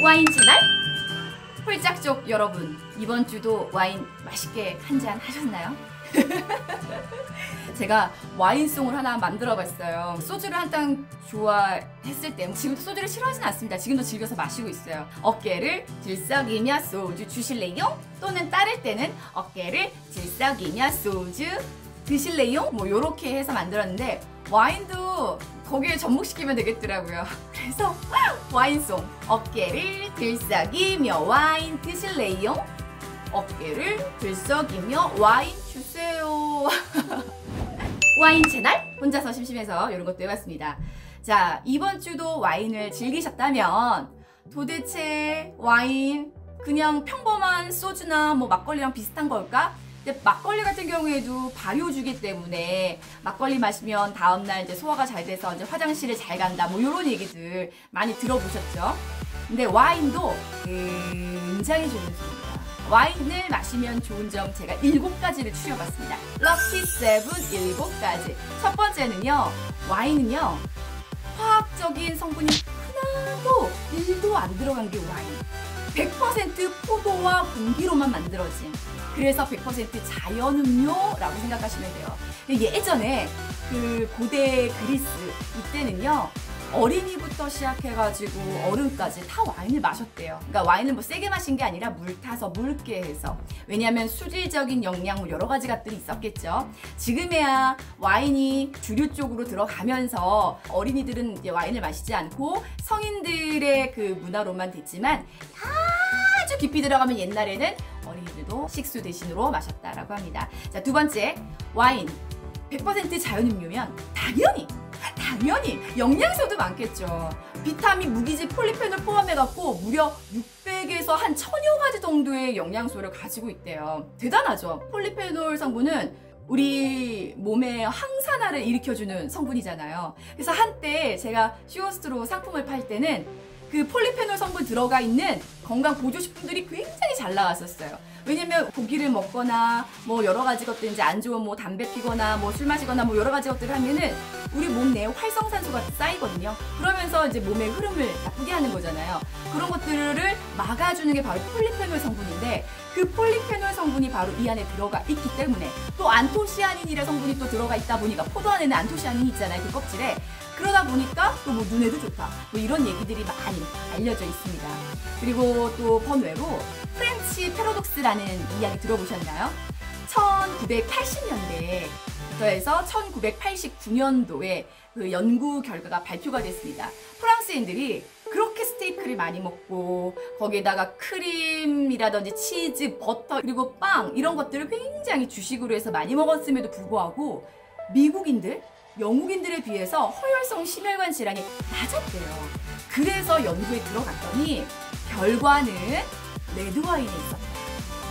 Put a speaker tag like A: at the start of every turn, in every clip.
A: 와인 채널 홀짝족 여러분, 이번 주도 와인 맛있게 한잔 하셨나요? 제가 와인송을 하나 만들어 봤어요. 소주를 한창 좋아했을 때, 지금도 소주를 싫어하진 않습니다. 지금도 즐겨서 마시고 있어요. 어깨를 들썩이며 소주 주실래요? 또는 따를 때는 어깨를 들썩이며 소주 드실래요? 뭐 요렇게 해서 만들었는데, 와인도 거기에 접목시키면 되겠더라고요. 그래서 와인송, 어깨를 들썩이며 와인 드실래요? 어깨를 들썩이며 와인 주세요. 와인 채널 혼자서 심심해서 이런 것도 해봤습니다. 자, 이번 주도 와인을 즐기셨다면 도대체 와인 그냥 평범한 소주나 뭐 막걸리랑 비슷한 걸까? 근데 막걸리 같은 경우에도 발효주기 때문에 막걸리 마시면 다음날 이제 소화가 잘 돼서 이제 화장실을 잘 간다, 뭐 이런 얘기들 많이 들어보셨죠? 근데 와인도 굉장히 좋은 술입니다. 와인을 마시면 좋은 점 제가 7가지를 추려봤습니다. 럭키 세븐 7가지. 첫 번째는요, 와인은요, 화학적인 성분이 하나도 1도 안 들어간 게 와인. 100% 포도와 공기로만 만들어진, 그래서 100% 자연음료라고 생각하시면 돼요. 예전에 그 고대 그리스 이때는요, 어린이부터 시작해가지고 어른까지 다 와인을 마셨대요. 그러니까 와인을 뭐 세게 마신 게 아니라 물 타서 묽게 해서. 왜냐하면 수질적인 영양 뭐 여러 가지 것들이 있었겠죠. 지금에야 와인이 주류 쪽으로 들어가면서 어린이들은 이제 와인을 마시지 않고 성인들의 그 문화로만 됐지만, 아주 깊이 들어가면 옛날에는 어린이들도 식수 대신으로 마셨다라고 합니다. 자, 두 번째, 와인 100% 자연음료면 당연히 영양소도 많겠죠. 비타민, 무기질, 폴리페놀 포함해갖고 무려 600에서 한 1000여 가지 정도의 영양소를 가지고 있대요. 대단하죠. 폴리페놀 성분은 우리 몸의 항산화를 일으켜주는 성분이잖아요. 그래서 한때 제가 쇼호스트로 상품을 팔 때는 그 폴리페놀 성분 들어가 있는 건강 보조식품들이 굉장히 잘 나갔었어요. 왜냐면 고기를 먹거나 뭐 여러 가지 것들, 이제 안 좋은 뭐 담배 피거나 뭐 술 마시거나 뭐 여러 가지 것들을 하면은 우리 몸 내에 활성산소가 쌓이거든요. 그러면서 이제 몸의 흐름을 나쁘게 하는 거잖아요. 그런 것들을 막아주는 게 바로 폴리페놀 성분인데, 그 폴리페놀 성분이 바로 이 안에 들어가 있기 때문에, 또 안토시아닌이라는 성분이 또 들어가 있다 보니까, 포도 안에는 안토시아닌이 있잖아요, 그 껍질에. 그러다 보니까 또 뭐 눈에도 좋다, 뭐 이런 얘기들이 많이 알려져 있습니다. 그리고 또 번외로 프렌치 패러독스라는 이야기 들어보셨나요? 1980년대부터 해서 1989년도에 그 연구 결과가 발표가 됐습니다. 프랑스인들이 그렇게 스테이크를 많이 먹고 거기에다가 크림이라든지 치즈, 버터, 그리고 빵, 이런 것들을 굉장히 주식으로 해서 많이 먹었음에도 불구하고 미국인들, 영국인들에 비해서 허혈성 심혈관 질환이 낮았대요. 그래서 연구에 들어갔더니 결과는 레드와인에 있었다.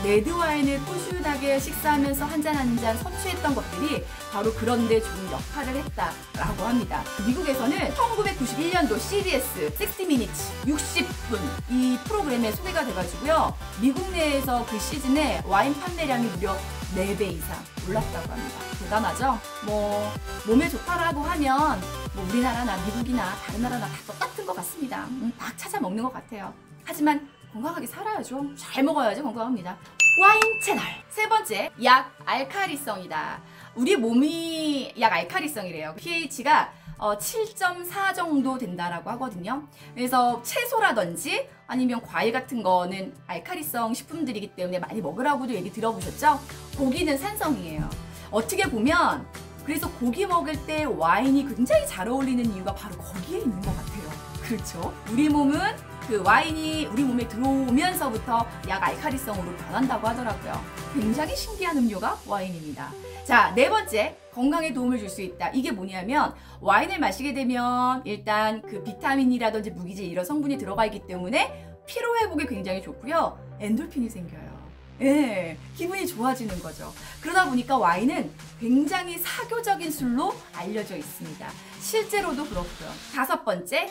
A: 레드와인을 꾸준하게 식사하면서 한 잔 한 잔 섭취했던 것들이 바로 그런 데 좋은 역할을 했다라고 합니다. 미국에서는 1991년도 CBS 60 Minutes 60분 이 프로그램에 소개가 돼가지고요, 미국 내에서 그 시즌에 와인 판매량이 무려 4배 이상 올랐다고 합니다. 대단하죠? 뭐 몸에 좋다라고 하면 뭐 우리나라나 미국이나 다른 나라나 다 똑같은 것 같습니다. 막 찾아 먹는 것 같아요. 하지만 건강하게 살아야죠. 잘 먹어야지 건강합니다. 와인 채널 세 번째, 약 알칼리성이다. 우리 몸이 약 알칼리성이래요. pH가 7.4 정도 된다라고 하거든요. 그래서 채소라든지 아니면 과일 같은 거는 알칼리성 식품들이기 때문에 많이 먹으라고도 얘기 들어보셨죠? 고기는 산성이에요. 어떻게 보면 그래서 고기 먹을 때 와인이 굉장히 잘 어울리는 이유가 바로 거기에 있는 것 같아요. 그렇죠? 우리 몸은 그 와인이 우리 몸에 들어오면서부터 약 알칼리성으로 변한다고 하더라고요. 굉장히 신기한 음료가 와인입니다. 자, 네 번째, 건강에 도움을 줄 수 있다. 이게 뭐냐면, 와인을 마시게 되면 일단 그 비타민이라든지 무기질 이런 성분이 들어가 있기 때문에 피로 회복에 굉장히 좋고요. 엔돌핀이 생겨요. 예, 기분이 좋아지는 거죠. 그러다 보니까 와인은 굉장히 사교적인 술로 알려져 있습니다. 실제로도 그렇고요. 다섯 번째,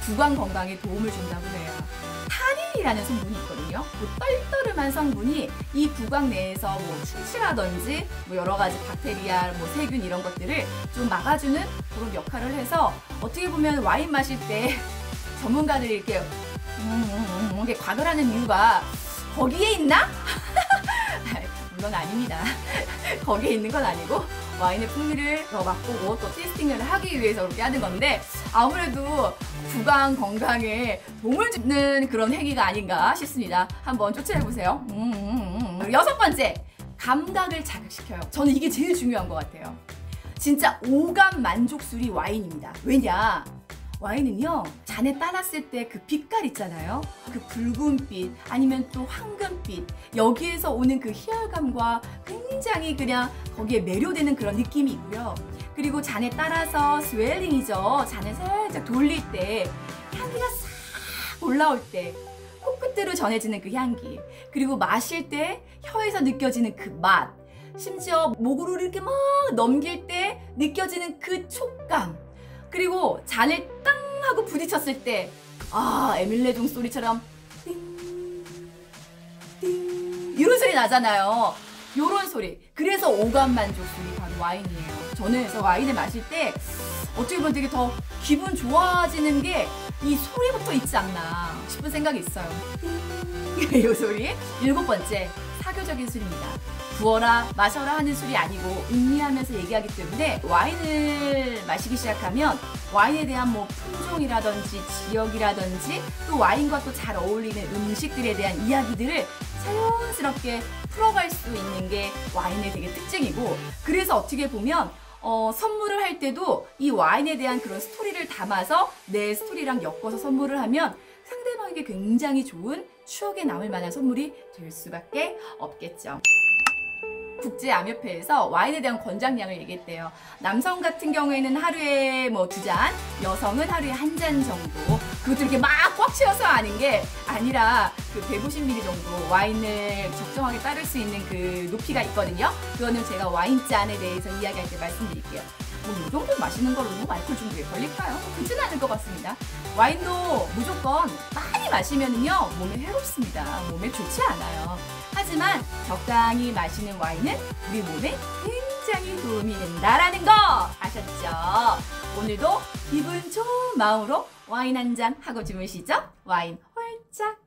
A: 구강 건강에 도움을 준다고 해요. 타닌이라는 성분이 있거든요. 그 떨떠름한 성분이 이 구강 내에서 뭐 충치라든지 뭐 여러 가지 박테리아, 뭐 세균 이런 것들을 좀 막아주는 그런 역할을 해서, 어떻게 보면 와인 마실 때 전문가들이 이렇게 이게 과거라는 이유가 거기에 있나? 물론 아닙니다. 거기에 있는 건 아니고 와인의 풍미를 더 맛보고 또 테이스팅을 하기 위해서 그렇게 하는 건데 아무래도 구강 건강에 도움을 주는 그런 행위가 아닌가 싶습니다. 한번 쫓아해보세요. 6번째, 감각을 자극시켜요. 저는 이게 제일 중요한 것 같아요. 진짜 오감 만족술이 와인입니다. 왜냐? 와인은요, 잔에 따랐을 때 그 빛깔 있잖아요. 그 붉은빛 아니면 또 황금빛, 여기에서 오는 그 희열감과 굉장히 그냥 거기에 매료되는 그런 느낌이 있고요. 그리고 잔에 따라서 스웰링이죠. 잔을 살짝 돌릴 때 향기가 싹 올라올 때 코끝으로 전해지는 그 향기, 그리고 마실 때 혀에서 느껴지는 그 맛, 심지어 목으로 이렇게 막 넘길 때 느껴지는 그 촉감, 그리고 잔을 땅 하고 부딪혔을 때 에밀레종 소리처럼 띵, 띵 이런 소리 나잖아요. 요런 소리. 그래서 오감 만족술이 바로 와인이에요. 저는 그래서 와인을 마실 때 어떻게 보면 되게 더 기분 좋아지는 게 이 소리부터 있지 않나 싶은 생각이 있어요. 띵 요 소리. 7번째, 사교적인 술입니다. 부어라 마셔라 하는 술이 아니고 음미하면서 얘기하기 때문에 와인을 마시기 시작하면 와인에 대한 뭐 품종이라든지 지역이라든지 또 와인과 또 잘 어울리는 음식들에 대한 이야기들을 자연스럽게 풀어갈 수 있는 게 와인의 되게 특징이고, 그래서 어떻게 보면 선물을 할 때도 이 와인에 대한 그런 스토리를 담아서 내 스토리랑 엮어서 선물을 하면 상대방에게 굉장히 좋은 추억에 남을 만한 선물이 될 수밖에 없겠죠. 국제암협회에서 와인에 대한 권장량을 얘기했대요. 남성 같은 경우에는 하루에 뭐 2잔, 여성은 하루에 1잔 정도. 그것도 이렇게 막 꽉 채워서 하는 게 아니라 그 150ml 정도 와인을 적정하게 따를 수 있는 그 높이가 있거든요. 그거는 제가 와인잔에 대해서 이야기할 때 말씀드릴게요. 뭐 이 정도 마시는 걸로 뭐 알코올 중독에 걸릴까요? 그렇지는 않을 것 같습니다. 와인도 무조건 많이 마시면은요 몸에 해롭습니다. 몸에 좋지 않아요. 하지만 적당히 마시는 와인은 우리 몸에 굉장히 도움이 된다라는 거 아셨죠? 오늘도 기분 좋은 마음으로 와인 한 잔 하고 주무시죠? 와인 홀짝